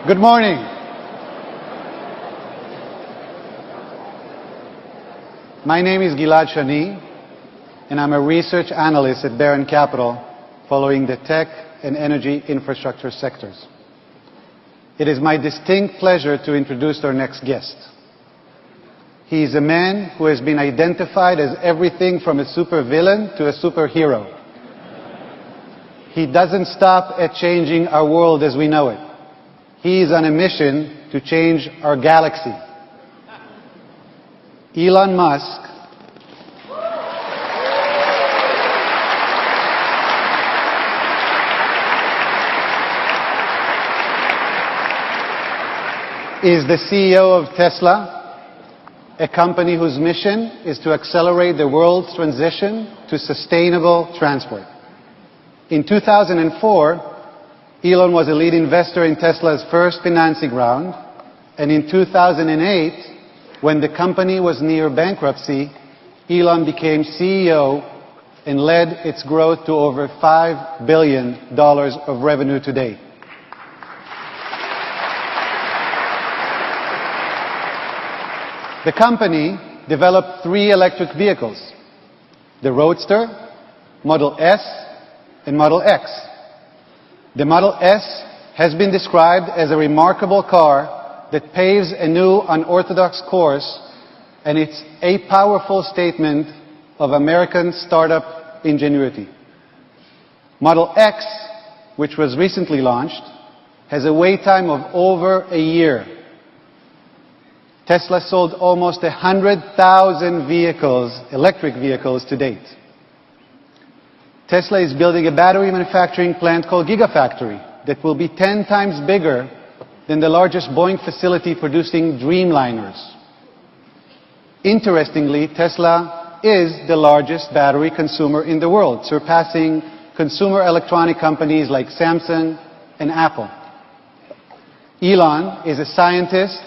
Good morning. My name is Gilad Shani, and I'm a research analyst at Baron Capital, following the tech and energy infrastructure sectors. It is my distinct pleasure to introduce our next guest. He is a man who has been identified as everything from a supervillain to a superhero. He doesn't stop at changing our world as we know it. He is on a mission to change our galaxy. Elon Musk is the CEO of Tesla, a company whose mission is to accelerate the world's transition to sustainable transport. In 2004, Elon was a lead investor in Tesla's first financing round, and in 2008, when the company was near bankruptcy, Elon became CEO and led its growth to over $5 billion of revenue today. The company developed 3 electric vehicles: the Roadster, Model S, and Model X. The Model S has been described as a remarkable car that paves a new unorthodox course, and it's a powerful statement of American startup ingenuity. Model X, which was recently launched, has a wait time of over a year. Tesla sold almost 100,000 vehicles, electric vehicles, to date. Tesla is building a battery manufacturing plant called Gigafactory that will be 10 times bigger than the largest Boeing facility producing Dreamliners. Interestingly, Tesla is the largest battery consumer in the world, surpassing consumer electronic companies like Samsung and Apple. Elon is a scientist,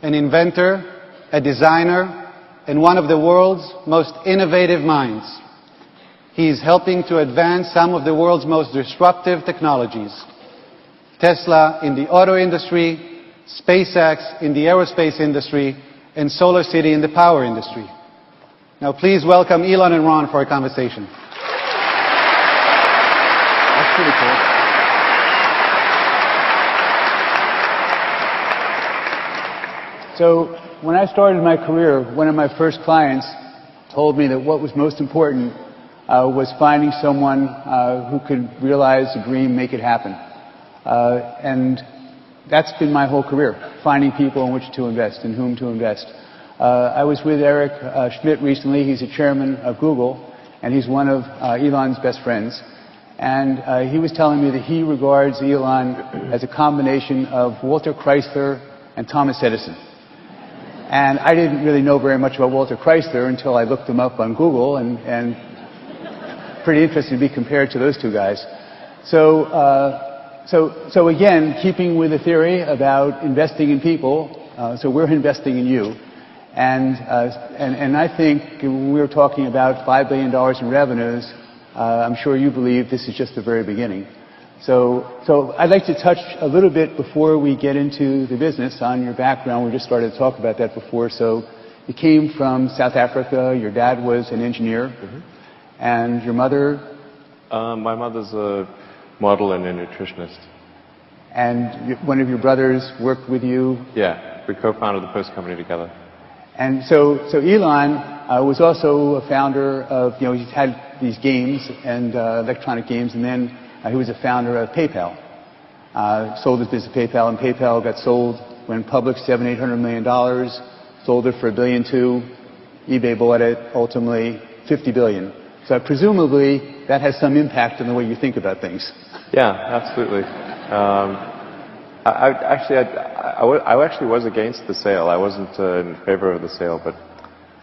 an inventor, a designer, and one of the world's most innovative minds. He is helping to advance some of the world's most disruptive technologies: Tesla in the auto industry, SpaceX in the aerospace industry, and Solar City in the power industry. Now please welcome Elon and Ron for a conversation. That's pretty cool. So when I started my career, one of my first clients told me that what was most important was finding someone who could realize a dream, make it happen. And that's been my whole career, finding people in which to invest, in whom to invest. I was with Eric Schmidt recently. He's the chairman of Google, and he's one of Elon's best friends. And he was telling me that he regards Elon as a combination of Walter Chrysler and Thomas Edison. And I didn't really know very much about Walter Chrysler until I looked him up on Google, and pretty interesting to be compared to those two guys. So again, keeping with the theory about investing in people, so we're investing in you. And I think when we were talking about $5 billion in revenues, I'm sure you believe this is just the very beginning. So I'd like to touch a little bit before we get into the business on your background. We just started to talk about that before. So you came from South Africa. Your dad was an engineer. Mm-hmm. And your mother? My mother's a model and a nutritionist. And one of your brothers worked with you? Yeah, we co-founded the first company together. And so Elon was also a founder of, he's had these games and electronic games, and then he was a founder of PayPal. Sold his business to PayPal, and PayPal got sold, went public, $700-800 million, sold it for $1.2 billion. eBay bought it, ultimately $50 billion. So presumably that has some impact on the way you think about things. Yeah, absolutely. I actually was against the sale. I wasn't in favor of the sale, but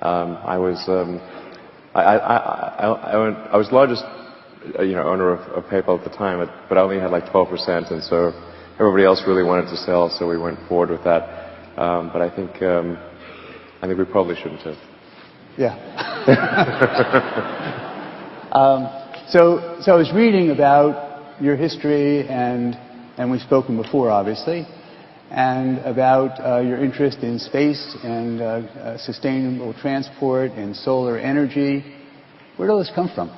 I was the largest owner of PayPal at the time, but I only had like 12%, and so everybody else really wanted to sell, so we went forward with that. But I think we probably shouldn't have. Yeah. So I was reading about your history, and we've spoken before, obviously. and about your interest in space and sustainable transport and solar energy. Where did all this come from?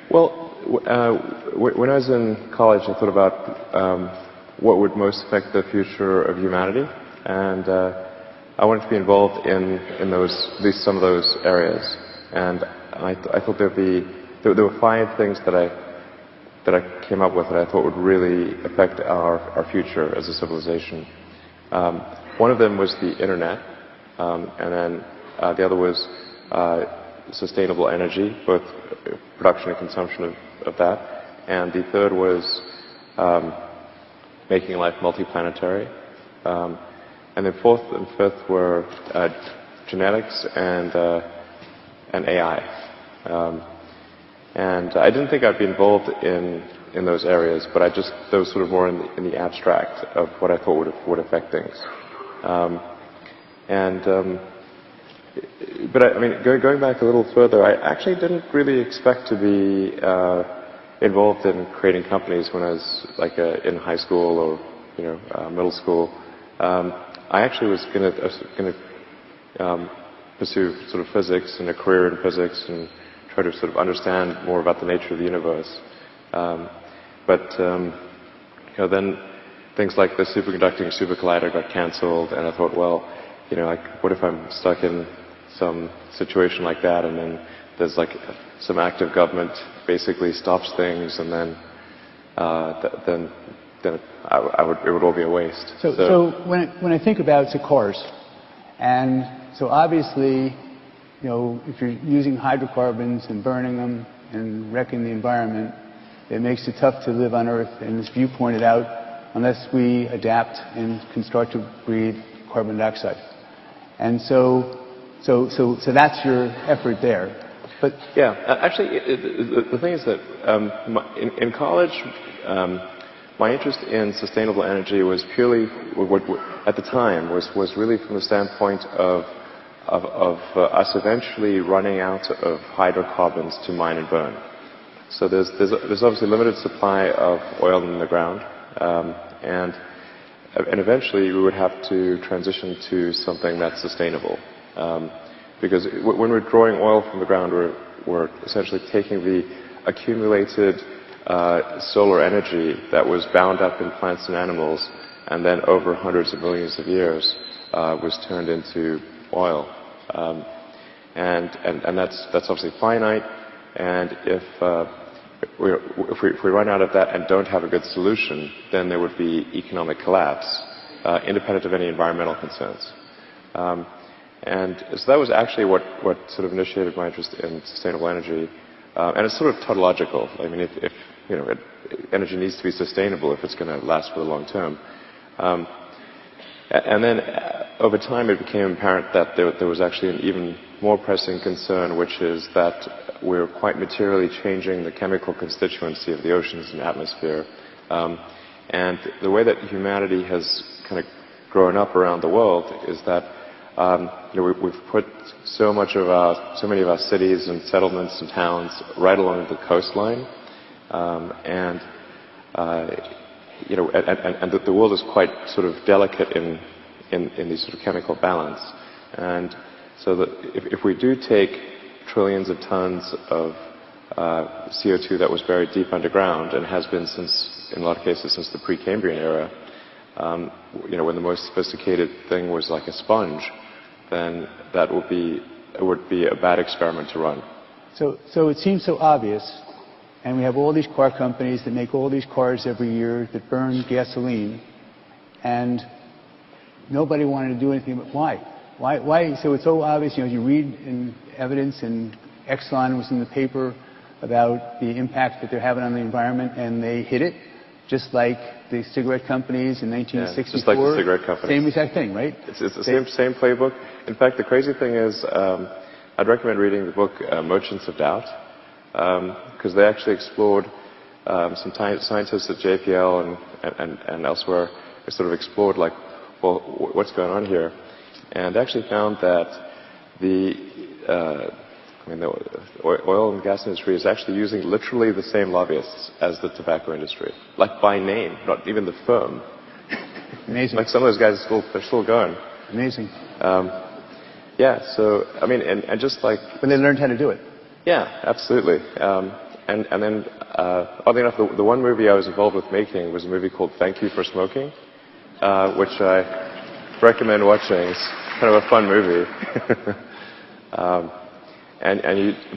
Well, when I was in college, I thought about what would most affect the future of humanity, and I wanted to be involved in those, at least some of those areas. And I thought there were 5 things that I came up with that I thought would really affect our future as a civilization. One of them was the internet, and then the other was sustainable energy, both production and consumption of that. And the third was making life multiplanetary. And then fourth and fifth were genetics and AI. And I didn't think I'd be involved in those areas, but those sort of more in the abstract of what I thought would affect things. But I mean, going back a little further, I actually didn't really expect to be involved in creating companies when I was like in high school or middle school. I actually was going to pursue sort of physics and a career in physics and try to sort of understand more about the nature of the universe. But then things like the superconducting super collider got cancelled, and I thought, well, like, what if I'm stuck in some situation like that, and then there's like some act of government basically stops things, and then it would all be a waste. So when I think about cars, and so obviously, if you're using hydrocarbons and burning them and wrecking the environment, it makes it tough to live on Earth. And as you pointed out, unless we adapt and can start to breathe carbon dioxide. And so that's your effort there. But yeah, actually, the thing is that in college, my interest in sustainable energy was purely, at the time, was really from the standpoint of us eventually running out of hydrocarbons to mine and burn. So there's obviously limited supply of oil in the ground, and eventually we would have to transition to something that's sustainable. Because when we're drawing oil from the ground, we're essentially taking the accumulated solar energy that was bound up in plants and animals, and then over hundreds of millions of years was turned into oil. And that's obviously finite, and if we run out of that and don't have a good solution, then there would be economic collapse, independent of any environmental concerns. And so that was actually what sort of initiated my interest in sustainable energy. And it's sort of tautological. I mean, if energy needs to be sustainable if it's going to last for the long term. And then over time it became apparent that there was actually an even more pressing concern, which is that we're quite materially changing the chemical constituency of the oceans and atmosphere. And the way that humanity has kind of grown up around the world is that we've put so many of our cities and settlements and towns right along the coastline, and the world is quite sort of delicate in these sort of chemical balance. And so that if we do take trillions of tons of CO2 that was buried deep underground, and has been in a lot of cases since the Precambrian era, when the most sophisticated thing was like a sponge, then it would be a bad experiment to run. So it seems so obvious, and we have all these car companies that make all these cars every year that burn gasoline, and nobody wanted to do anything. But why? Why? So it's so obvious. You read in evidence, and Exxon was in the paper about the impact that they're having on the environment, and they hit it. Just like the cigarette companies in 1964. Yeah, just like the cigarette companies. Same exact thing, right? It's the same playbook. In fact, the crazy thing is, I'd recommend reading the book Merchants of Doubt, because they actually explored, some scientists at JPL and elsewhere, they sort of explored like, well, what's going on here? And they actually found that the oil and gas industry is actually using literally the same lobbyists as the tobacco industry, like by name, not even the firm. Amazing. Like some of those guys they're still going. Amazing. Yeah. So I mean, and just like. But they learned how to do it. Yeah, absolutely. And then, oddly enough, the one movie I was involved with making was a movie called Thank You for Smoking, which I recommend watching. It's kind of a fun movie.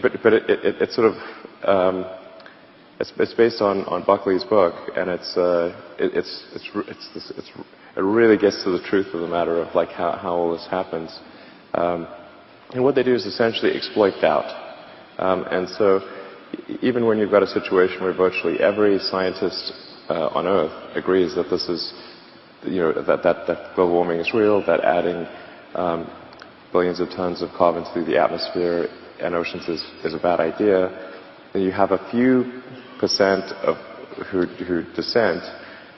But it's sort of it's based on Buckley's book, and it really gets to the truth of the matter of like how all this happens. And what they do is essentially exploit doubt. And so even when you've got a situation where virtually every scientist on Earth agrees that this is, that global warming is real, that adding billions of tons of carbon to the atmosphere and oceans is a bad idea, then you have a few percent of who dissent,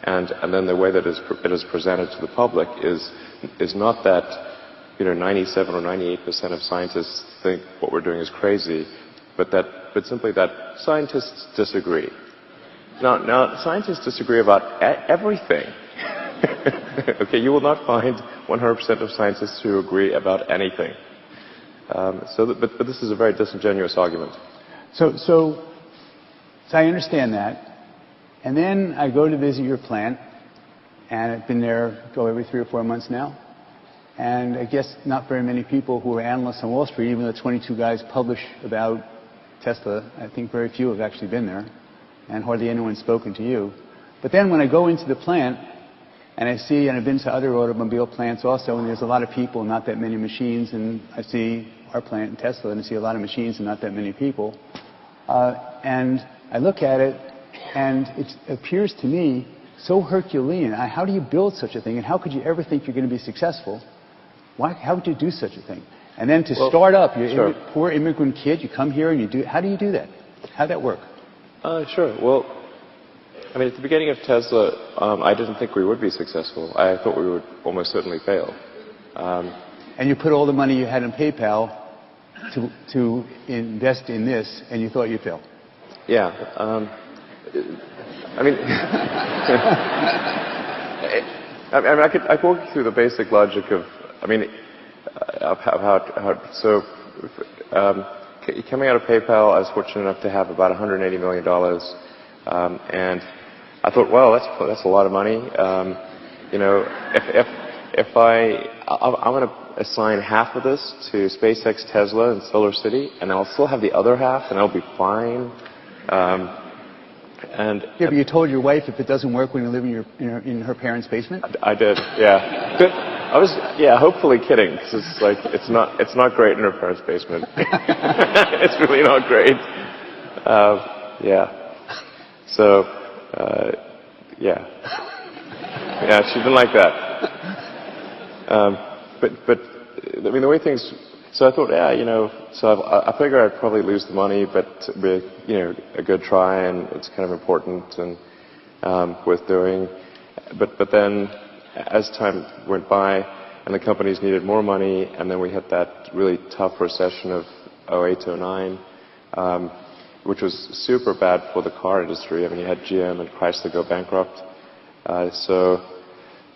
and then the way that it is presented to the public is not that 97 or 98% of scientists think what we're doing is crazy, but simply that scientists disagree. Now scientists disagree about everything. Okay, you will not find 100% of scientists who agree about anything. But this is a very disingenuous argument. So I understand that. And then I go to visit your plant, and I've been there, go every 3 or 4 months now. And I guess not very many people who are analysts on Wall Street, even though 22 guys publish about Tesla, I think very few have actually been there, and hardly anyone's spoken to you. But then when I go into the plant, and I see, and I've been to other automobile plants also, and there's a lot of people, not that many machines, and I see our plant in Tesla, and I see a lot of machines and not that many people. And I look at it, and it appears to me so Herculean. How do you build such a thing, and how could you ever think you're going to be successful? How would you do such a thing? And then to start up, you're a poor immigrant kid, you come here and you do, how do you do that? How'd that work? Sure. Well, I mean, at the beginning of Tesla, I didn't think we would be successful. I thought we would almost certainly fail. And you put all the money you had in PayPal to invest in this, and you thought you'd fail? Yeah. I mean, I could walk you through the basic logic of, coming out of PayPal, I was fortunate enough to have about $180 million, and I thought, well, that's a lot of money. If I'm going to assign half of this to SpaceX, Tesla, and Solar City, and I'll still have the other half, and I'll be fine. But you told your wife if it doesn't work when you live in her parents' basement? I did, yeah. But I was, hopefully kidding, because it's not great in her parents' basement. It's really not great. Yeah. So, yeah. Yeah, she didn't like that. But I mean, the way things. So I thought, so I figured I'd probably lose the money, but be, a good try, and it's kind of important and worth doing. But then, as time went by, and the companies needed more money, and then we hit that really tough recession of 08 to 09, which was super bad for the car industry. I mean, you had GM and Chrysler go bankrupt. So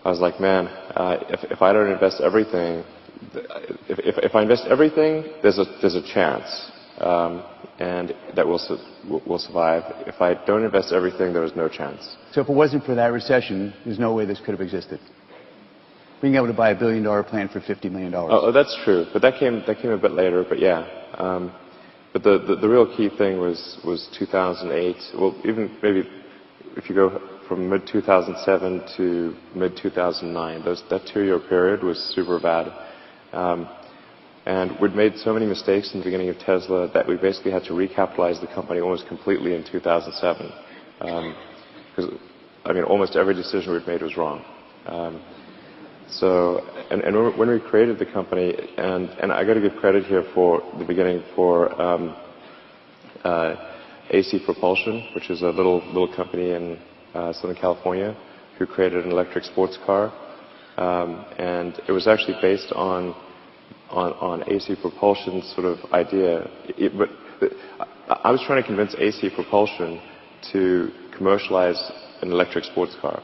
I was like, man, if I don't invest everything. If I invest everything, there's a chance, and that we'll survive. If I don't invest everything, there is no chance. So if it wasn't for that recession, there's no way this could have existed. Being able to buy $1 billion plant for $50 million. Oh, that's true. But that came a bit later. But yeah. But the real key thing was 2008. Well, even maybe if you go from mid 2007 to mid 2009, that 2-year period was super bad. And we'd made so many mistakes in the beginning of Tesla that we basically had to recapitalize the company almost completely in 2007. Because, almost every decision we'd made was wrong. And when we created the company, and I got to give credit here for the beginning for AC Propulsion, which is a little company in Southern California, who created an electric sports car. And it was actually based on AC Propulsion's sort of idea. But I was trying to convince AC Propulsion to commercialize an electric sports car.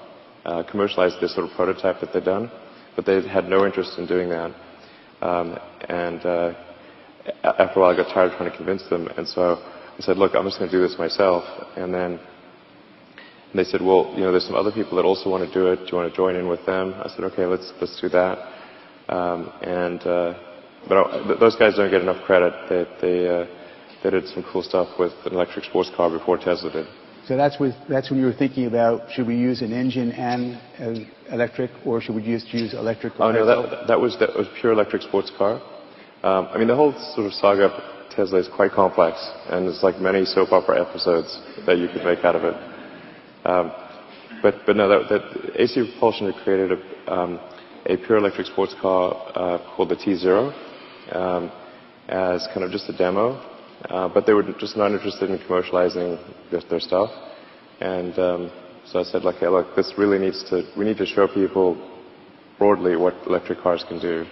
commercialize this sort of prototype that they'd done, but they had no interest in doing that. After a while, I got tired of trying to convince them, and so I said, look, I'm just going to do this myself. And they said, well, you know, there's some other people that also want to do it. Do you want to join in with them? I said, okay, let's do that. But those guys don't get enough credit. They did some cool stuff with an electric sports car before Tesla did. So that's when you were thinking about, should we use an engine and electric, or should we just use electric? Oh no, that was pure electric sports car. I mean, the whole sort of saga of Tesla is quite complex, and there's like many soap opera episodes that you could make out of it. But no, that AC Propulsion had created a pure electric sports car called the T0 as kind of just a demo. But they were just not interested in commercializing their stuff. And so I said, like, hey, look, we need to show people broadly what electric cars can do.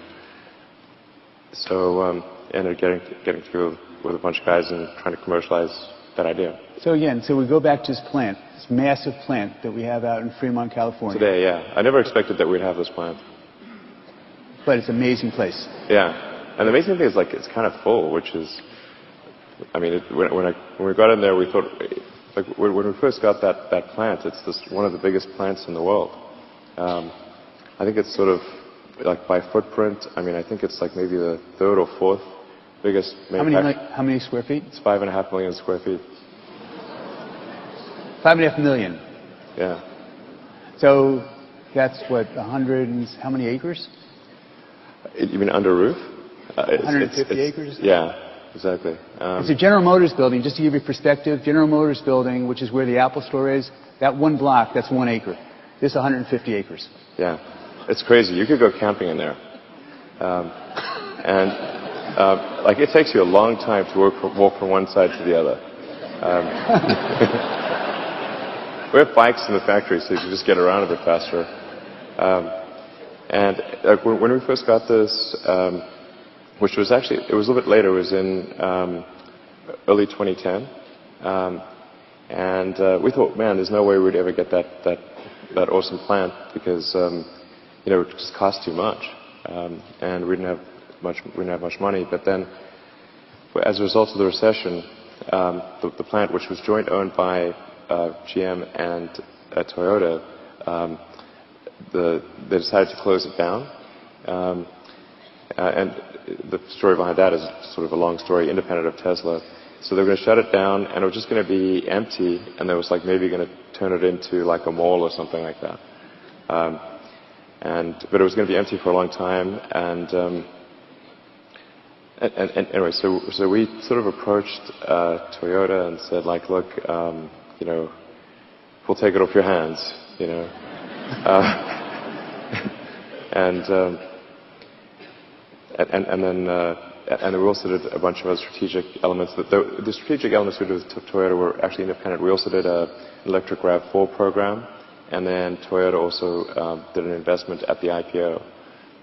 So ended up getting through with a bunch of guys and trying to commercialize that idea. So again, we go back to this plant, this massive plant that we have out in Fremont, California. Today, yeah. I never expected that we'd have this plant. But it's an amazing place. Yeah. And the amazing thing is, like, it's kind of full, which is, I mean, when we got in there, we thought, like, when we first got that plant, it's one of the biggest plants in the world. I think it's sort of, like, by footprint, I mean, I think it's like maybe the third or fourth biggest manufacturer. How many square feet? It's 5.5 million square feet. 5.5 million. Yeah. So that's what, 100 and how many acres? You mean under roof? 150 acres? Yeah, exactly. It's a General Motors building. Just to give you perspective, General Motors building, which is where the Apple store is, that one block, that's 1 acre. This 150 acres. Yeah. It's crazy. You could go camping in there. Like, it takes you a long time to walk from one side to the other. We have bikes in the factory, so you can just get around a bit faster. And like, when we first got this, which was actually, it was a little bit later, it was in early 2010. We thought, man, there's no way we'd ever get that awesome plant because, you know, it just cost too much. And we didn't have much money. But then, as a result of the recession, the plant, which was joint owned by GM and Toyota, they decided to close it down. And the story behind that is sort of a long story, independent of Tesla. So they were going to shut it down, and it was just going to be empty, and they was like maybe going to turn it into like a mall or something like that. But it was going to be empty for a long time, and anyway, so we sort of approached Toyota and said, like, look, you know, we'll take it off your hands, you know. And then we also did a bunch of other strategic elements. The strategic elements we did with Toyota were actually independent. We also did an electric RAV4 program, and then Toyota also did an investment at the IPO.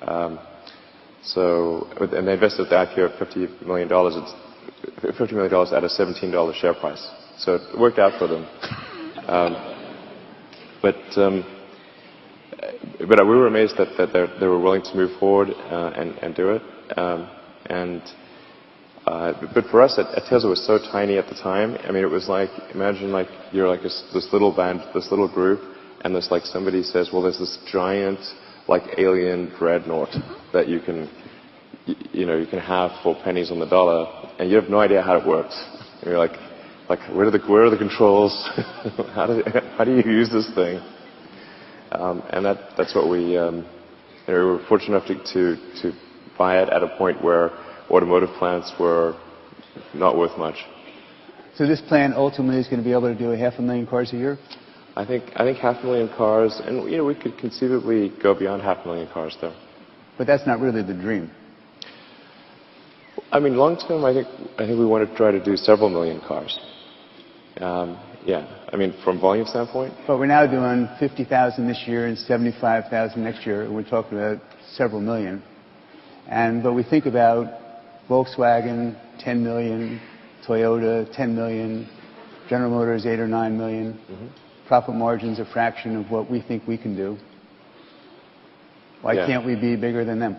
And they invested at the IPO at $50 million. It's $50 million at a $17 share price. So it worked out for them. But we were amazed that they were willing to move forward and do it. But for us, at Tesla was so tiny at the time. I mean, it was like, imagine like you're like this little band, this little group, and there's like somebody says, well, there's this giant like alien dreadnought that you can have for pennies on the dollar, and you have no idea how it works. And you're like where are the controls? how do you use this thing? And that's what we were fortunate enough to buy it at a point where automotive plants were not worth much. So this plant ultimately is going to be able to do 500,000 cars a year? I think 500,000 cars, and you know, we could conceivably go beyond 500,000 cars there. But that's not really the dream. I mean, long term, I think we want to try to do several million cars. Yeah, I mean, from volume standpoint. But we're now doing 50,000 this year and 75,000 next year. We're talking about several million. But we think about Volkswagen, 10 million, Toyota, 10 million, General Motors, 8 or 9 million. Mm-hmm. profit margins a fraction of what we think we can do, why can't we be bigger than them?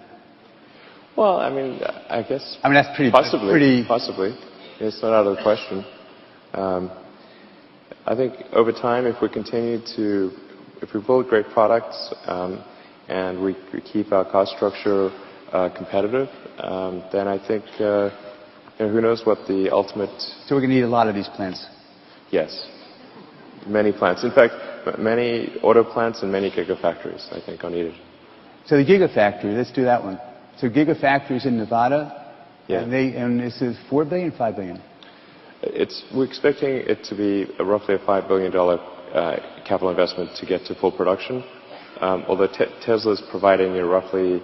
Well, I mean, I guess... I mean, that's pretty... Possibly. It's not out of the question. I think over time, if we build great products and we keep our cost structure competitive, then I think, who knows what the ultimate... So we're going to need a lot of these plants? Yes. Many plants. In fact, many auto plants and many gigafactories, I think, are needed. So the gigafactory, let's do that one. So gigafactories in Nevada, yeah. and this is $4 billion, $5 billion? We're expecting it to be roughly a $5 billion capital investment to get to full production. Although Tesla's providing roughly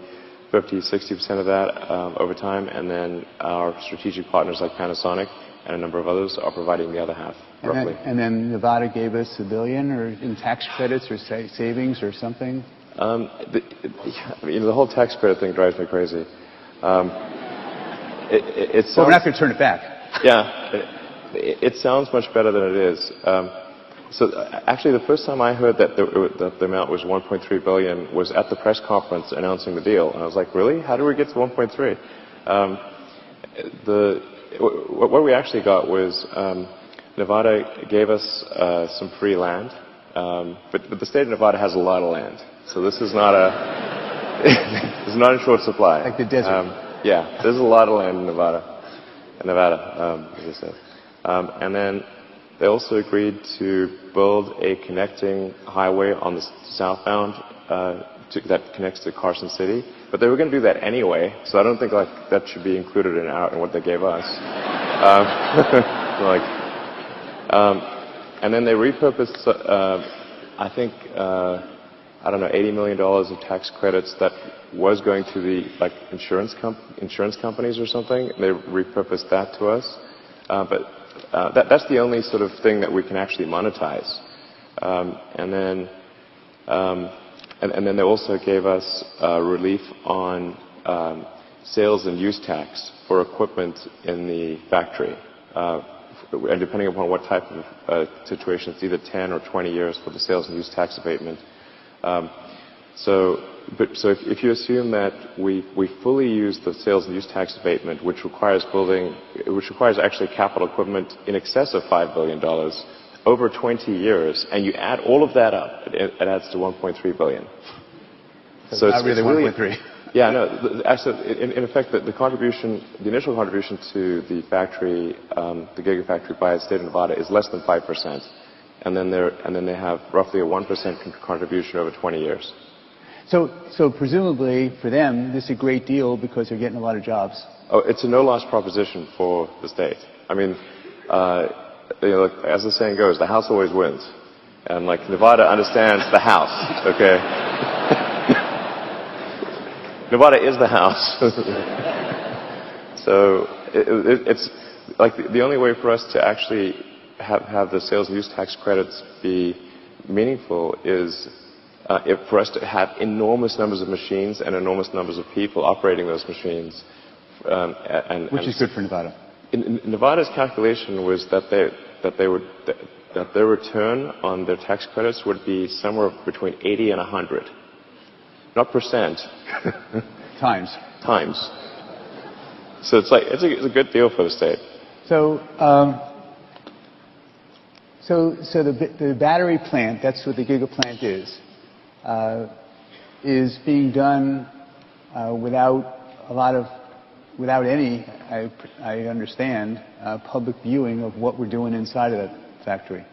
50-60% of that over time, and then our strategic partners like Panasonic and a number of others are providing the other half, roughly. And then Nevada gave us $1 billion or in tax credits or savings or something? The whole tax credit thing drives me crazy. Well, we're not going to turn it back. Yeah, it sounds much better than it is. So actually, the first time I heard that the amount was $1.3 billion was at the press conference announcing the deal, and I was like, really? How did we get to 1.3? What we actually got was Nevada gave us some free land, but the state of Nevada has a lot of land, so this is not it's not in short supply. Like the desert. Yeah, there's a lot of land in Nevada, as I said. And then they also agreed to build a connecting highway on the southbound that connects to Carson City. But they were going to do that anyway, so I don't think that should be included in what they gave us. And then they repurposed, I think, $80 million of tax credits that was going to the insurance companies or something. And they repurposed that to us. But that's the only sort of thing that we can actually monetize. And then they also gave us relief on sales and use tax for equipment in the factory. And depending upon what type of situation, it's either 10 or 20 years for the sales and use tax abatement. So if you assume that we fully use the sales and use tax abatement, which requires actually capital equipment in excess of $5 billion over 20 years, and you add all of that up, it adds to $1.3 billion. So it's not really 1.3. Yeah, no. Actually, in effect, the initial contribution to the factory, the gigafactory by the state of Nevada, is less than 5%, and then they have roughly a 1% contribution over 20 years. So presumably for them, this is a great deal because they're getting a lot of jobs. Oh, it's a no-loss proposition for the state. I mean, as the saying goes, the house always wins, and Nevada understands the house. Okay. Nevada is the house. So it's the only way for us to actually have the sales and use tax credits be meaningful is for us to have enormous numbers of machines and enormous numbers of people operating those machines. Which is good for Nevada. Nevada's calculation was that their return on their tax credits would be somewhere between 80 and 100. Not percent. Times. So it's a good deal for the state. So the battery plant, that's what the giga plant is being done without any, I understand, public viewing of what we're doing inside of that factory.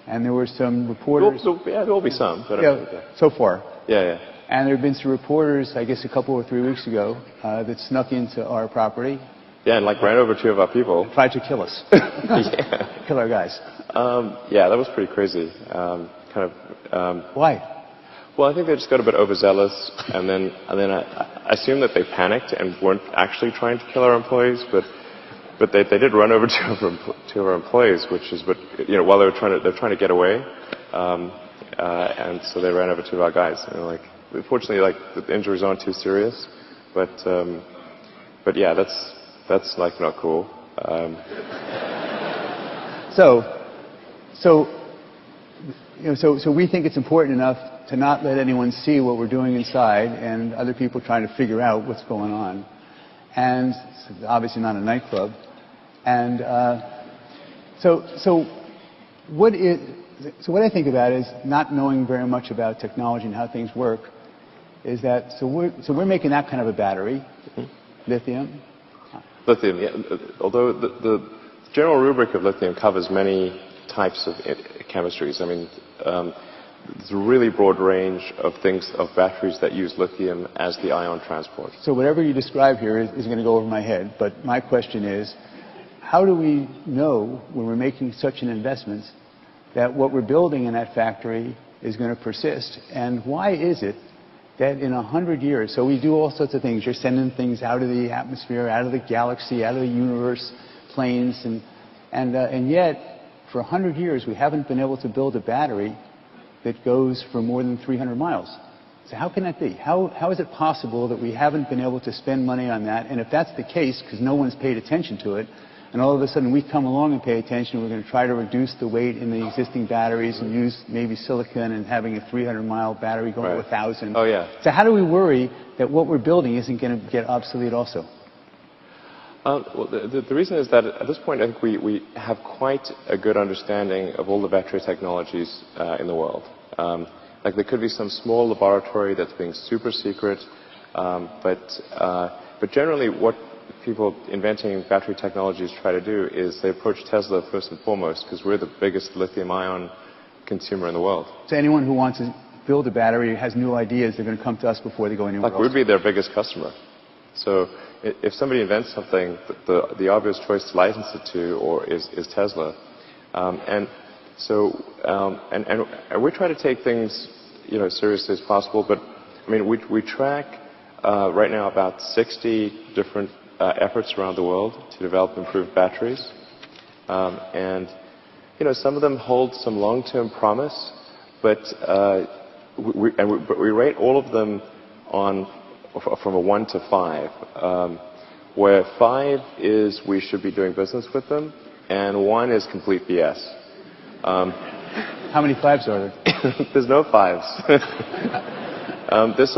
And there were some reporters. There will be some. But so far. Yeah. And there have been some reporters, I guess a couple or 3 weeks ago, that snuck into our property. Yeah, and ran over 2 of our people. Tried to kill us. Yeah. Kill our guys. Yeah, that was pretty crazy. Why? Well, I think they just got a bit overzealous, and then I assume that they panicked and weren't actually trying to kill our employees, but they did run over 2 of our employees, while they're trying to get away, and so they ran over 2 of our guys. And fortunately, the injuries aren't too serious, but yeah, that's not cool. So so we think it's important enough to not let anyone see what we're doing inside and other people trying to figure out what's going on. And it's obviously not a nightclub. And so what I think about is not knowing very much about technology and how things work is that, so we're making that kind of a battery, lithium. Lithium, yeah. Although the general rubric of lithium covers many types of chemistries. I mean, there's a really broad range of things, of batteries that use lithium as the ion transport. So whatever you describe here is going to go over my head, but my question is, how do we know when we're making such an investment that what we're building in that factory is going to persist? And why is it that in 100 years, so we do all sorts of things, you're sending things out of the atmosphere, out of the galaxy, out of the universe, planes, and yet for 100 years we haven't been able to build a battery that goes for more than 300 miles. So how can that be? How is it possible that we haven't been able to spend money on that? And if that's the case, because no one's paid attention to it, and all of a sudden we come along and pay attention, we're going to try to reduce the weight in the existing batteries and use maybe silicon and having a 300-mile battery going to 1,000. Oh, yeah. So how do we worry that what we're building isn't going to get obsolete also? Well, the reason is that at this point, I think we have quite a good understanding of all the battery technologies in the world. Like there could be some small laboratory that's being super secret, but generally what people inventing battery technologies try to do is they approach Tesla first and foremost because we're the biggest lithium-ion consumer in the world. So anyone who wants to build a battery has new ideas, they're going to come to us before they go anywhere else. We'd be their biggest customer. So if somebody invents something, the obvious choice to license it to is Tesla. And we try to take things as seriously as possible. But I mean, we track right now about 60 different efforts around the world to develop improved batteries. And some of them hold some long-term promise, but we rate all of them from a 1 to 5, where 5 is we should be doing business with them, and 1 is complete BS. How many 5s are there? There's no 5s. There's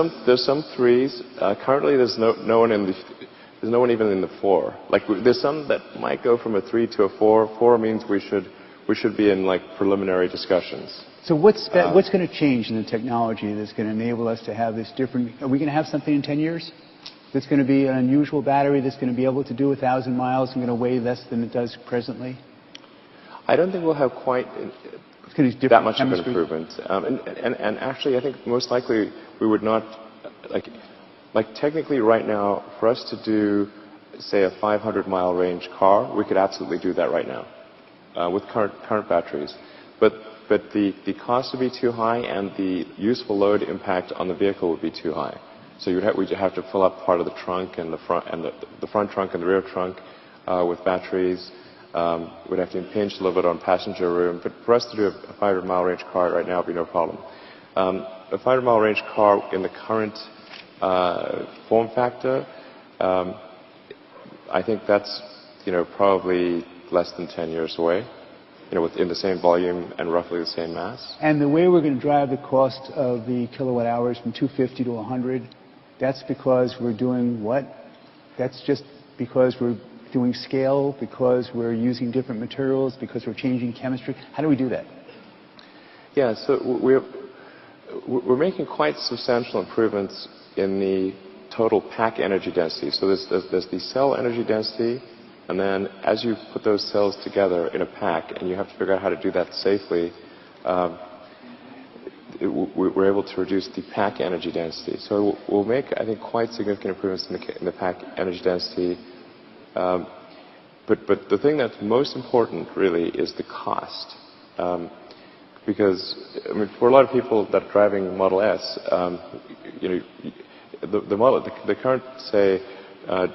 some 3s. Currently, there's no one even in the 4. Like there's some that might go from a 3 to a 4. 4 means we should be in like preliminary discussions. So what's going to change in the technology that's going to enable us to have this different? Are we going to have something in 10 years that's going to be an unusual battery that's going to be able to do 1,000 miles and going to weigh less than it does presently? I don't think we'll have quite that much of an improvement. And actually, I think most likely we would not like technically right now for us to do say a 500-mile range car, we could absolutely do that right now with current batteries, but the cost would be too high and the useful load impact on the vehicle would be too high. So we'd have to fill up part of the trunk and the front trunk and the rear trunk with batteries. We'd have to impinge a little bit on passenger room. But for us to do a 500-mile range car right now would be no problem. A 500-mile range car in the current form factor, I think that's probably less than 10 years away. Within the same volume and roughly the same mass. And the way we're going to drive the cost of the kilowatt hours from 250 to 100, that's because we're doing what? That's just because we're doing scale, because we're using different materials, because we're changing chemistry. How do we do that? Yeah, so we're making quite substantial improvements in the total pack energy density. So there's the cell energy density. And then as you put those cells together in a pack, and you have to figure out how to do that safely, we're able to reduce the pack energy density. So we'll make, I think, quite significant improvements in the pack energy density. But the thing that's most important, really, is the cost. Because, I mean, for a lot of people that are driving Model S, the current, say,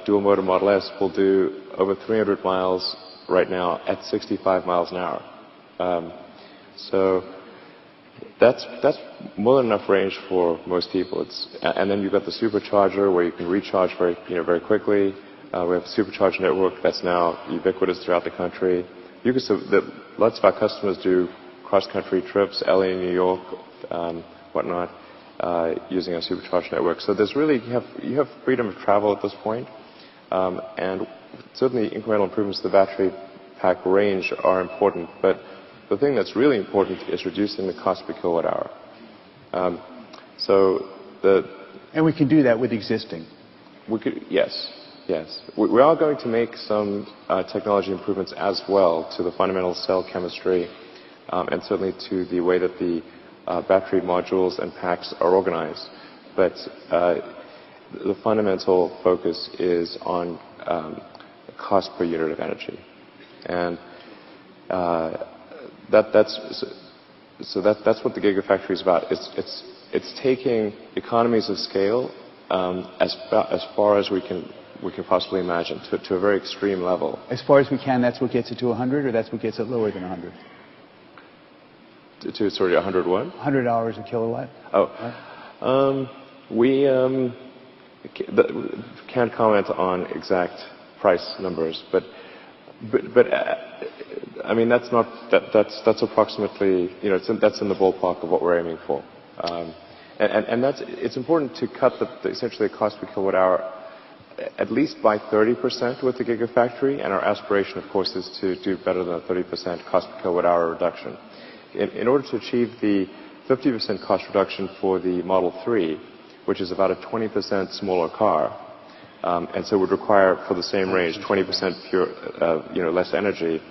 dual-motor Model S will do over 300 miles right now at 65 miles an hour. So that's more than enough range for most people. And then you've got the supercharger where you can recharge very quickly. We have a supercharger network that's now ubiquitous throughout the country. Lots of our customers do cross-country trips, LA, New York, whatnot, using our supercharged network. So there's really, you have freedom of travel at this point, and certainly incremental improvements to the battery pack range are important, but the thing that's really important is reducing the cost per kilowatt hour. And we can do that with existing. Yes. We are going to make some technology improvements as well to the fundamental cell chemistry, and certainly to the way that the battery modules and packs are organized. But the fundamental focus is on cost per unit of energy, and that's what the Gigafactory is about. It's taking economies of scale as far as we can possibly imagine, to a very extreme level. As far as we can, that's what gets it to 100, or that's what gets it lower than 100? Sorry, 100 what? $100 a kilowatt. Oh. We can't comment on exact price numbers, but I mean, that's approximately, that's in the ballpark of what we're aiming for. And it's important to cut essentially the cost per kilowatt hour at least by 30% with the Gigafactory, and our aspiration, of course, is to do better than a 30% cost per kilowatt hour reduction. In order to achieve the 50% cost reduction for the Model 3, which is about a 20% smaller car, and so would require, for the same range, 20% pure, less energy.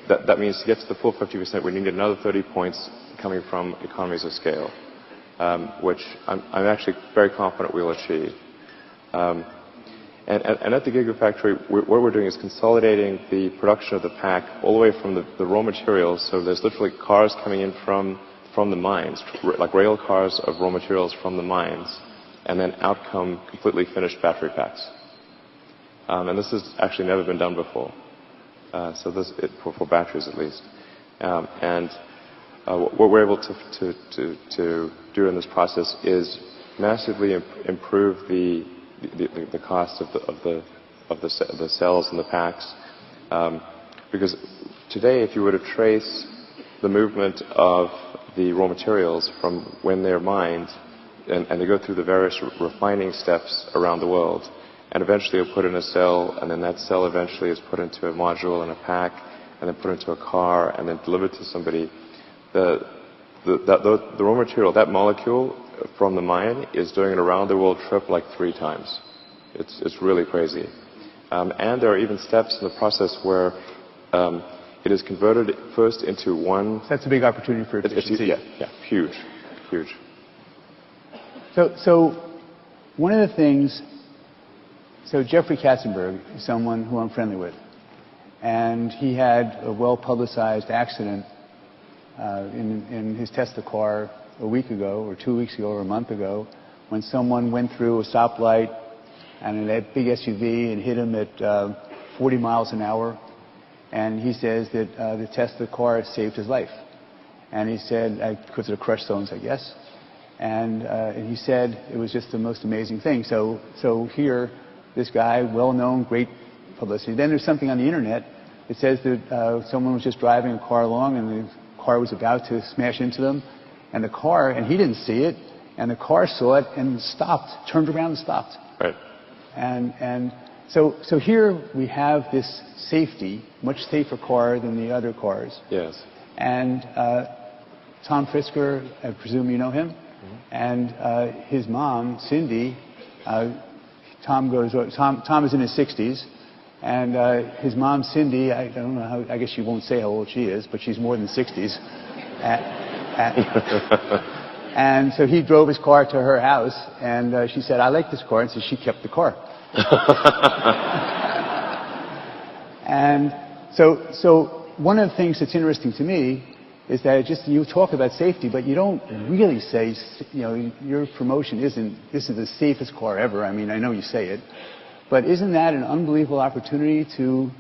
That means to get to the full 50%, we need another 30 points coming from economies of scale, which I'm actually very confident we'll achieve. And at the Gigafactory, what we're doing is consolidating the production of the pack all the way from the raw materials. So there's literally cars coming in from the mines, like rail cars of raw materials from the mines, and then out come completely finished battery packs. And this has actually never been done before. For batteries at least. What we're able to do in this process is massively improve the cost of the cells and the packs, because today, if you were to trace the movement of the raw materials from when they're mined, and they go through the various refining steps around the world, and eventually are put in a cell, and then that cell eventually is put into a module and a pack, and then put into a car, and then delivered to somebody. The raw material, that molecule from the mine, is doing an around-the-world trip like 3 times. It's really crazy. And there are even steps in the process where it is converted first into one... That's a big opportunity for efficiency. Yeah, huge. So one of the things... So Jeffrey Katzenberg is someone who I'm friendly with. And he had a well-publicized accident in his Tesla car a week ago, or 2 weeks ago, or a month ago, when someone went through a stoplight and a big SUV and hit him at 40 miles an hour. And he says that the Tesla car saved his life. And he said, because of the crushed stones, I guess. And he said it was just the most amazing thing. So here, this guy, well-known, great publicity. Then there's something on the internet that says that someone was just driving a car along and the car was about to smash into them. And the car, and he didn't see it, and the car saw it and stopped, turned around and stopped. Right. And so here we have this safety, much safer car than the other cars. Yes. And Tom Frisker, I presume you know him, and his mom, Cindy, Tom is in his 60s, and his mom, Cindy, I don't know how, I guess she won't say how old she is, but she's more than 60s. And so he drove his car to her house, and she said, I like this car, and so she kept the car. And so one of the things that's interesting to me is that you talk about safety, but you don't really say, your promotion isn't, this is the safest car ever. I mean, I know you say it, but isn't that an unbelievable opportunity to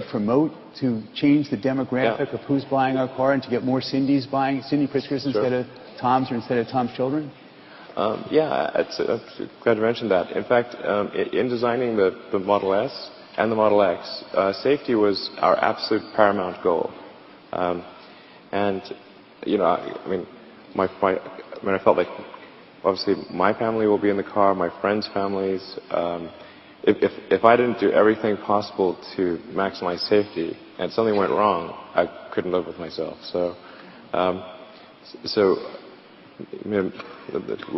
promote, to change the demographic of who's buying our car, and to get more Cindy Priskers instead of Toms, or instead of Tom's children? I'm glad you mentioned that. In fact, in designing the Model S and the Model X, safety was our absolute paramount goal. And I mean, I felt like obviously my family will be in the car, my friends' families. If I didn't do everything possible to maximize safety and something went wrong, I couldn't live with myself. So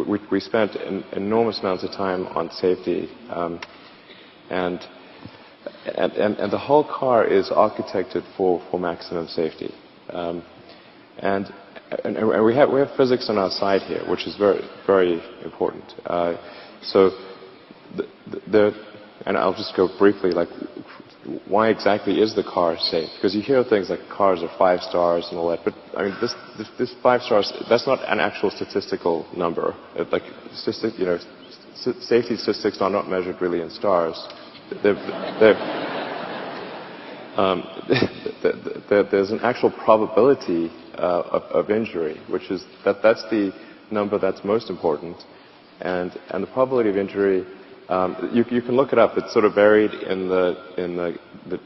we spent enormous amounts of time on safety, and the whole car is architected for maximum safety. And we have physics on our side here, which is very, very important. And I'll just go briefly, like, why exactly is the car safe? Because you hear things like cars are 5 stars and all that, but I mean, this 5 stars, that's not an actual statistical number. Like, safety statistics are not measured really in stars. There's an actual probability of injury, which is that's the number that's most important, and the probability of injury. You can look it up. It's sort of buried in the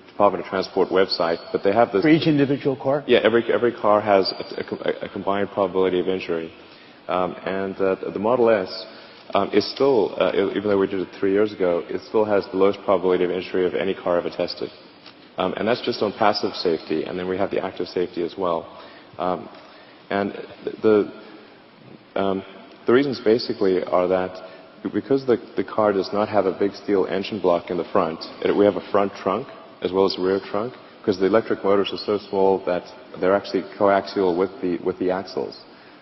Department of Transport website, but they have this. For each individual car? Yeah, every car has a combined probability of injury, and the Model S is still, even though we did it 3 years ago, it still has the lowest probability of injury of any car ever tested, and that's just on passive safety, and then we have the active safety as well, and the reasons basically are that. Because the car does not have a big steel engine block in the front, we have a front trunk as well as a rear trunk, because the electric motors are so small that they're actually coaxial with the axles.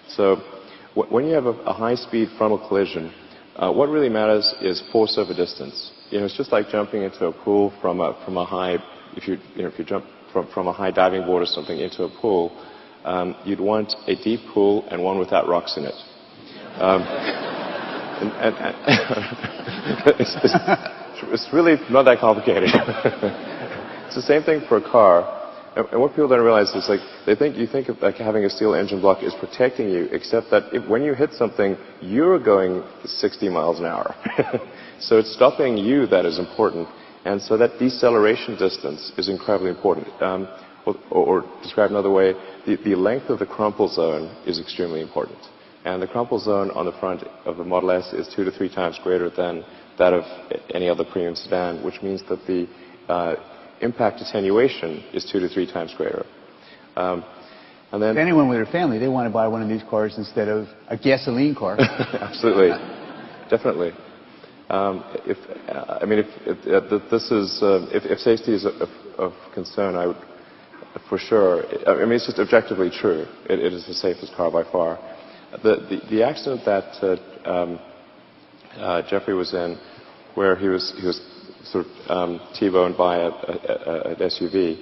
So when you have a high-speed frontal collision, what really matters is force over distance. It's just like jumping into a pool from a high. If you jump from a high diving board or something into a pool, you'd want a deep pool and one without rocks in it. It's really not that complicated. It's the same thing for a car. And what people don't realize is, like, you think of like having a steel engine block is protecting you, except that when you hit something, you're going 60 miles an hour. So it's stopping you that is important. And so that deceleration distance is incredibly important. Or described another way, the length of the crumple zone is extremely important. And the crumple zone on the front of the Model S is 2 to 3 times greater than that of any other premium sedan, which means that the impact attenuation is 2 to 3 times greater. And then anyone with their family, they want to buy one of these cars instead of a gasoline car. Absolutely, definitely. If safety is of concern, I would, for sure. I mean, it's just objectively true. It is the safest car by far. The accident that Jeffrey was in, where he was sort of T-boned by an SUV,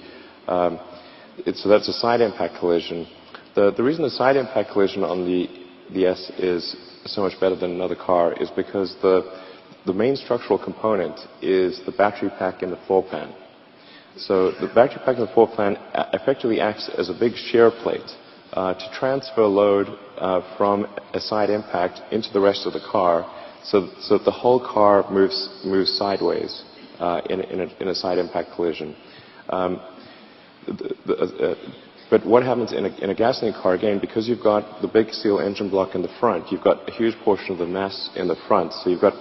so that's a side impact collision. The reason the side impact collision on the S is so much better than another car is because the main structural component is the battery pack in the floor pan. So the battery pack in the floor pan effectively acts as a big shear plate to transfer load from a side impact into the rest of the car, so that the whole car moves sideways in a side impact collision. But what happens in a gasoline car, again, because you've got the big steel engine block in the front, you've got a huge portion of the mass in the front, so you've got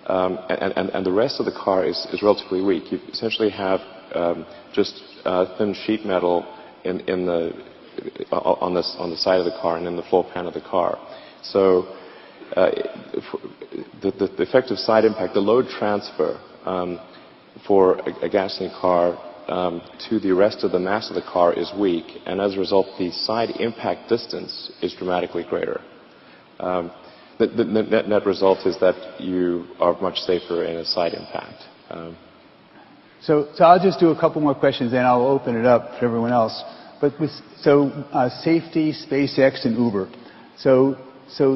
and the rest of the car is relatively weak. You essentially have just thin sheet metal on the side of the car and in the floor pan of the car. So the effective side impact, the load transfer for a gasoline car to the rest of the mass of the car is weak, and as a result, the side impact distance is dramatically greater. The net result is that you are much safer in a side impact. So I'll just do a couple more questions, then I'll open it up for everyone else. But safety, SpaceX, and Uber. So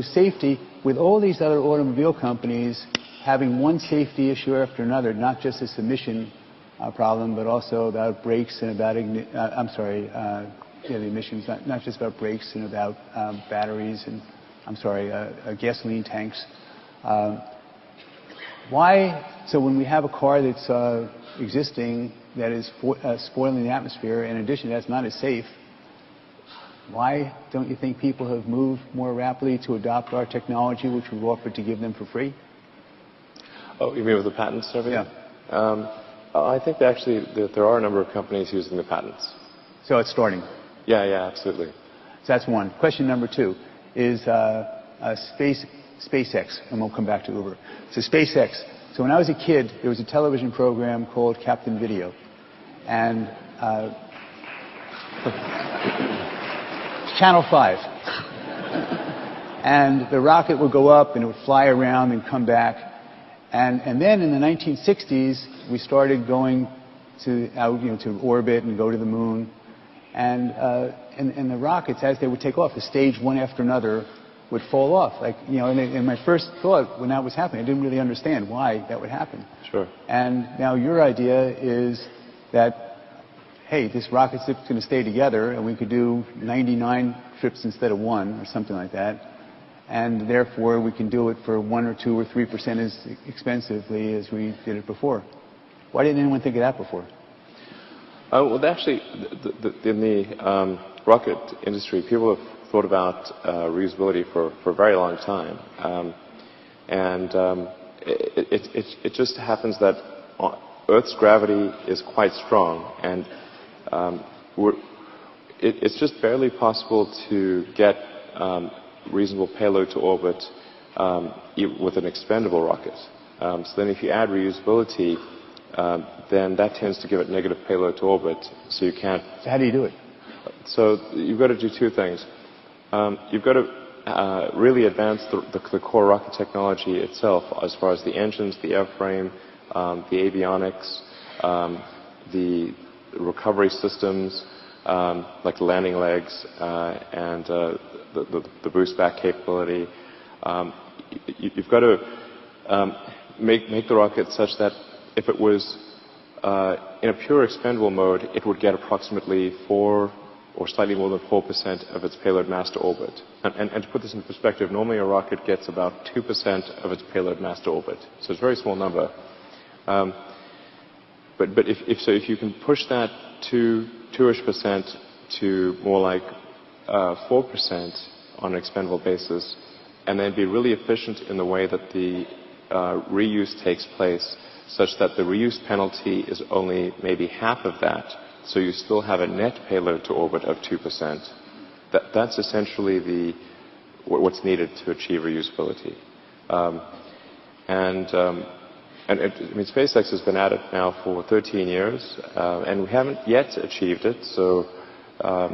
safety, with all these other automobile companies having one safety issue after another, not just this emission problem, but also about brakes and about the emissions, not just about brakes and about batteries and gasoline tanks. Why? So when we have a car that's existing that is spoiling the atmosphere, in addition, that's not as safe. why don't you think people have moved more rapidly to adopt our technology, which we've offered to give them for free? Oh, you mean with the patents and everything? Yeah. I think that actually that there are a number of companies using the patents. So it's starting. Yeah, absolutely. So that's one. Question number 2 is SpaceX, and we'll come back to Uber. So SpaceX. So when I was a kid, there was a television program called Captain Video, and Channel 5. And the rocket would go up and it would fly around and come back. And then in the 1960s, we started going to orbit and go to the moon. And the rockets, as they would take off, the stage one after another would fall off. And my first thought when that was happening, I didn't really understand why that would happen. Sure. And now your idea is that, hey, this rocket's going to stay together, and we could do 99 trips instead of 1, or something like that. And therefore, we can do it for 1 or 2 or 3% as expensively as we did it before. Why didn't anyone think of that before? Well, actually, in the rocket industry, people have thought about reusability for a very long time. It just happens that Earth's gravity is quite strong, and it's just barely possible to get reasonable payload to orbit with an expendable rocket. So then if you add reusability, then that tends to give it negative payload to orbit, so you can't... So how do you do it? So you've got to do 2 things. You've got to really advance the core rocket technology itself, as far as the engines, the airframe, the avionics, the recovery systems, like the landing legs, and the boost back capability. You've got to make the rocket such that if it was in a pure expendable mode, it would get approximately 4 or slightly more than 4% of its payload mass to orbit. And to put this in perspective, normally a rocket gets about 2% of its payload mass to orbit. So it's a very small number. But if you can push that to 2-ish% to more like 4% on an expendable basis, and then be really efficient in the way that the reuse takes place, such that the reuse penalty is only maybe half of that, so you still have a net payload to orbit of 2%. That's essentially what's needed to achieve reusability. SpaceX has been at it now for 13 years, and we haven't yet achieved it. So I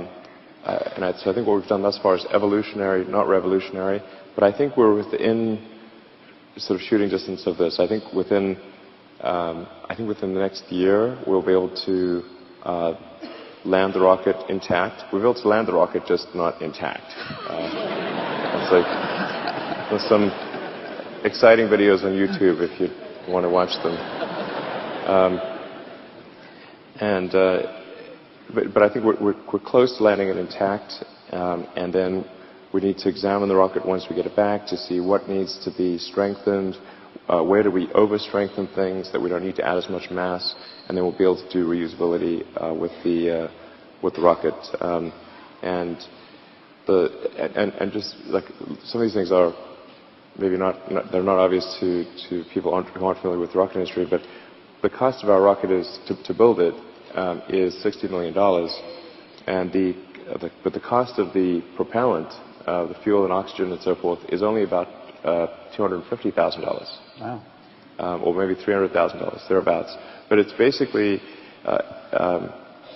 think what we've done thus far is evolutionary, not revolutionary. But I think we're within sort of shooting distance of this. I think within the next year we'll be able to land the rocket intact. We'll be able to land the rocket, just not intact. There's some exciting videos on YouTube if you want to watch them. But I think we're close to landing it intact, and then we need to examine the rocket once we get it back to see what needs to be strengthened, where do we over-strengthen things that we don't need to add as much mass, and then we'll be able to do reusability with the rocket. And just like some of these things are maybe they're not obvious to people who aren't familiar with the rocket industry, but the cost of our rocket is to build it is $60 million, and but the cost of the propellant, the fuel and oxygen and so forth, is only about $250,000. Wow. Or maybe $300,000 thereabouts. But it's basically,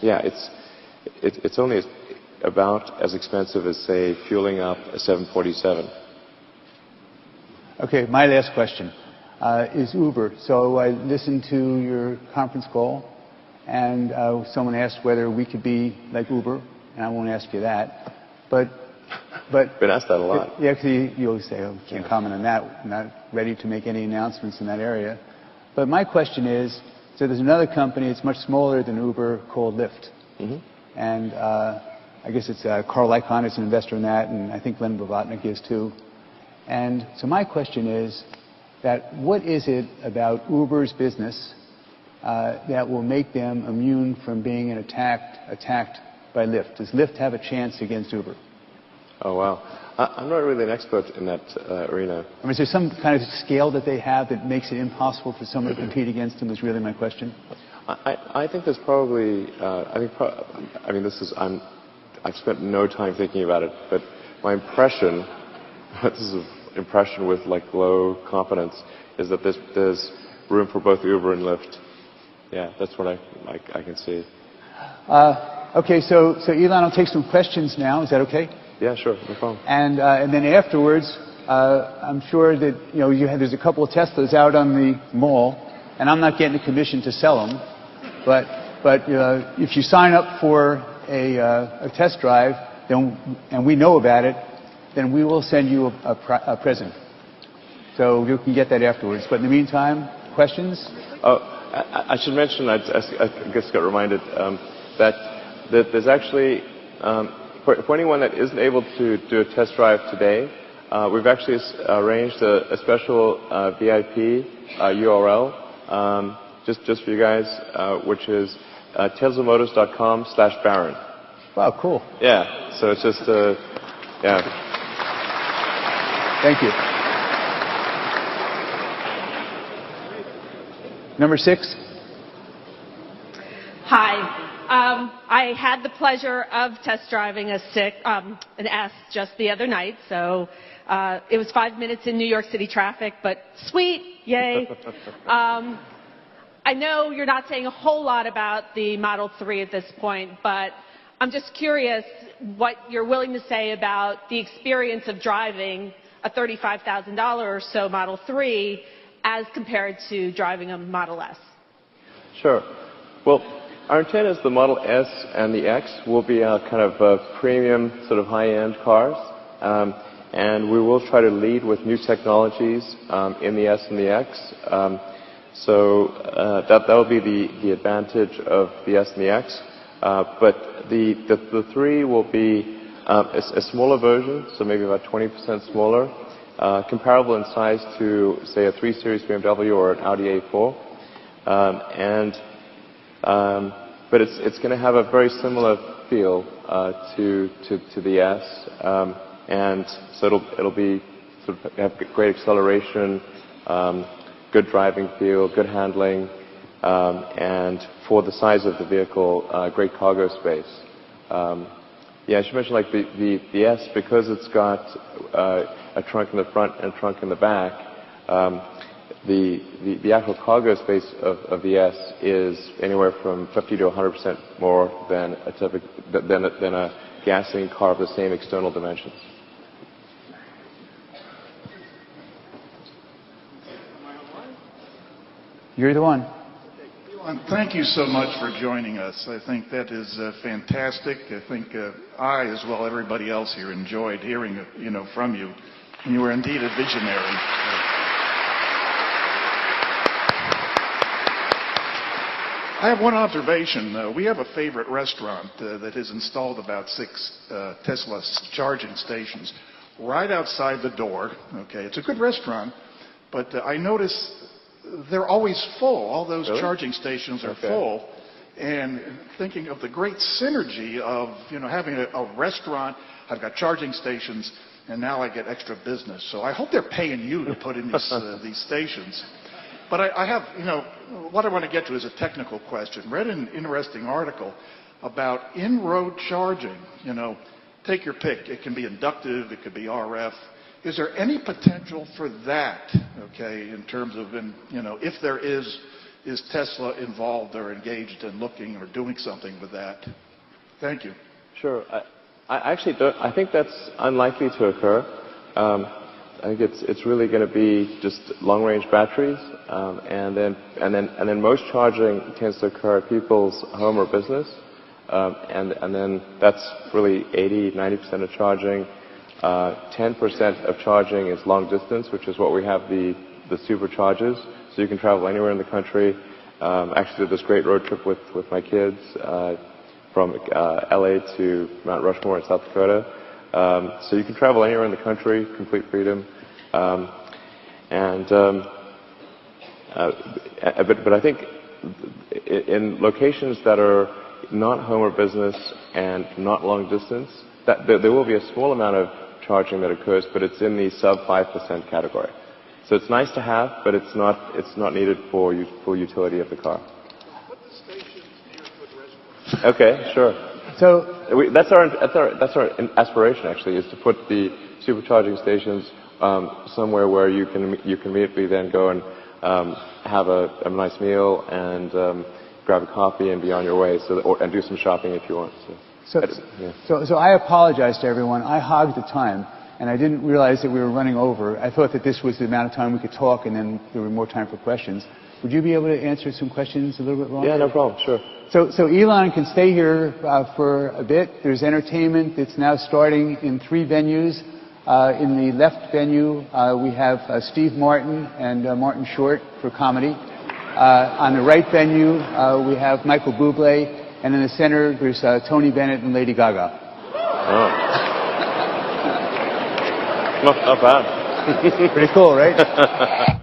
it's only about as expensive as, say, fueling up a 747. Okay, my last question is Uber. So I listened to your conference call, and someone asked whether we could be like Uber, and I won't ask you that. But been asked that a lot. Yeah, because you always say, "Oh, can't comment on that. I'm not ready to make any announcements in that area." But my question is, so there's another company, it's much smaller than Uber, called Lyft. Mm-hmm. And I guess it's Carl Icahn is an investor in that, and I think Len Blavatnik is too. And so my question is that what is it about Uber's business that will make them immune from being attacked by Lyft? Does Lyft have a chance against Uber? Oh, wow. I'm not really an expert in that arena. I mean, is there some kind of scale that they have that makes it impossible for someone to compete against them, is really my question. I think there's probably, I've spent no time thinking about it, but my impression, this is an impression with like low confidence, is that there's room for both Uber and Lyft. Yeah, that's what I can see. Okay, so Elon, I'll take some questions now. Is that okay? Yeah, sure, no problem. And then afterwards, I'm sure that there's a couple of Teslas out on the mall, and I'm not getting a commission to sell them. But if you sign up for a test drive, and we know about it, then we will send you a present. So you can get that afterwards. But in the meantime, questions? Oh, I should mention, I guess got reminded, that there's actually, for anyone that isn't able to do a test drive today, we've actually arranged a special VIP URL just for you guys, which is teslaMotors.com/Baron. Wow, cool. Yeah, so it's just, yeah. Thank you. Number 6. Hi. I had the pleasure of test driving an S just the other night, so it was 5 minutes in New York City traffic, but sweet, yay. I know you're not saying a whole lot about the Model 3 at this point, but I'm just curious what you're willing to say about the experience of driving a $35,000 or so Model 3 as compared to driving a Model S. Sure. Well, our intent is the Model S and the X will be kind of premium, sort of high-end cars. And we will try to lead with new technologies in the S and the X. So that will be the advantage of the S and the X. But the 3 will be a smaller version, so maybe about 20% smaller, comparable in size to, say, a 3 Series BMW or an Audi A4. But it's going to have a very similar feel to the S, and so it'll be sort of have great acceleration, good driving feel, good handling, and for the size of the vehicle, great cargo space. Yeah, I should mention like the S, because it's got a trunk in the front and a trunk in the back. The actual cargo space of the S is anywhere from 50 to 100% more than a gasoline car of the same external dimensions. You're the one. Thank you so much for joining us. I think that is fantastic. I think I, as well everybody else here, enjoyed hearing from you. And you were indeed a visionary. I have one observation. We have a favorite restaurant that has installed about 6 Tesla charging stations right outside the door. Okay, it's a good restaurant, but I notice they're always full. All those charging stations are full. And thinking of the great synergy of having a restaurant, I've got charging stations, and now I get extra business. So I hope they're paying you to put in these stations. But I have, what I want to get to is a technical question. Read an interesting article about in-road charging. Take your pick. It can be inductive, it could be RF. Is there any potential for that, okay, in terms of, if there is Tesla involved or engaged in looking or doing something with that? Thank you. Sure. I actually don't. I think that's unlikely to occur. I think it's really going to be just long-range batteries, and then most charging tends to occur at people's home or business, and then that's really 80-90% of charging. 10% of charging is long distance, which is what we have the superchargers, so you can travel anywhere in the country. Actually did this great road trip with my kids from LA to Mount Rushmore in South Dakota. So you can travel anywhere in the country, complete freedom. But I think in locations that are not home or business and not long distance, there will be a small amount of charging that occurs, but it's in the sub 5% category. So it's nice to have, but it's not needed for full utility of the car. Okay, sure. So that's our aspiration, actually, is to put the supercharging stations somewhere where you can immediately then go and have a nice meal and grab a coffee and be on your way, and do some shopping if you want. So I apologize to everyone. I hogged the time, and I didn't realize that we were running over. I thought that this was the amount of time we could talk, and then there would be more time for questions. Would you be able to answer some questions a little bit longer? Yeah, no problem. Sure. So Elon can stay here for a bit. There's entertainment that's now starting in 3 venues. In the left venue, we have Steve Martin and Martin Short for comedy. On the right venue, we have Michael Bublé, and in the center, there's Tony Bennett and Lady Gaga. Oh. Not bad. Pretty cool, right?